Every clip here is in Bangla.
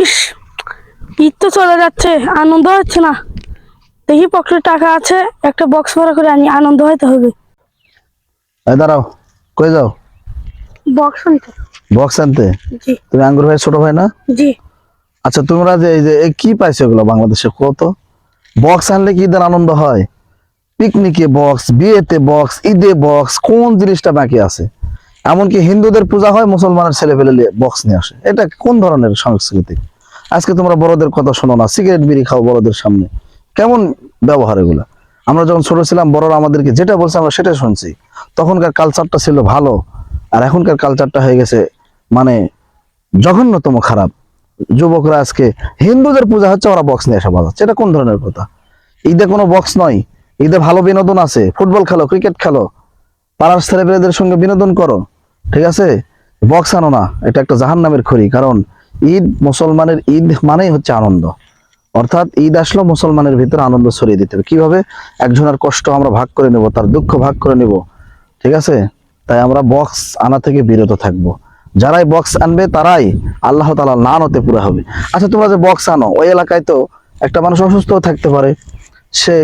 ইস, ঈদ তো চলে যাচ্ছে, আনন্দ হচ্ছে না। দেখি পকেটে টাকা আছে, একটা বক্স ভাড়া করে আনি, আনন্দ হইতে হবে। এই দাঁড়াও, কই যাও? বক্স আনতে। বক্স আনতে? জি। তুমি আঙ্গুর ভাই ছোট ভাই না? জি। আচ্ছা, তোমরা যে এই কি পাইছো এগুলো বাংলাদেশে কত? বক্স আনলে কি ঈদের আনন্দ হয়? পিকনিকে বক্স, বিয়েতে বক্স, ঈদে বক্স, কোন জিনিসটা বাকি আছে? এমনকি হিন্দুদের পূজা হয়, মুসলমানের ছেলে পেলে বক্স নিয়ে আসে। এটা কোন ধরনের সংস্কৃতি? আজকে তোমরা বড়দের কথা শোনো না, সিগারেট বিড়ি খাও বড়দের সামনে। কেমন ব্যবহার এগুলা? আমরা যখন ছোট ছিলাম, বড়রা আমাদেরকে যেটা বলছে আমরা সেটা শুনছি। তখনকার কালচারটা ছিল ভালো, আর এখনকার কালচারটা হয়ে গেছে মানে জঘন্যতম খারাপ। যুবকরা আজকে হিন্দুদের পূজা হচ্ছে, ওরা বক্স নিয়ে এসে বাজাচ্ছে। এটা কোন ধরনের কথা? ঈদে কোনো বক্স নয়, ঈদে ভালো বিনোদন আছে। ফুটবল খেলো, ক্রিকেট খেলো, পাড়ার ছেলেপেলেদের সঙ্গে বিনোদন করো, ঠিক আছে? বক্স আনো না, এটা একটা জাহান্নামের খড়ি। কারণ ঈদ, মুসলমানের ঈদ মানেই হচ্ছে আনন্দ। অর্থাৎ ঈদ আসলো মুসলমানের ভিতরে আনন্দ ছড়িয়ে দিতে হবে। কিভাবে? একজনের কষ্ট আমরা ভাগ করে নেব, তার দুঃখ ভাগ করে নেব, ঠিক আছে? তাই আমরা বক্স আনা থেকে বিরত থাকব। যারাই বক্স আনবে তারাই আল্লাহ তাআলা লানতে পুরা হবে। আচ্ছা, তোমরা যে বক্স আনো, ওই এলাকায় তো একটা মানুষ অসুস্থ থাকতে পারে। সে,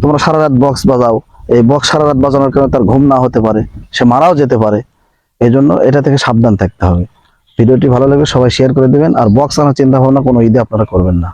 তোমরা সারা রাত বক্স বাজাও, এই বক্স সারা রাত বাজানোর কারণে তার ঘুম না হতে পারে, সে মারাও যেতে পারে। এই জন্য এটা থেকে সাবধান থাকতে হবে। ভিডিওটি ভালো লাগলে সবাই শেয়ার করে দেবেন। আর বক্স আনার চিন্তা ভাবনা কোনো ঈদে আপনারা করবেন না।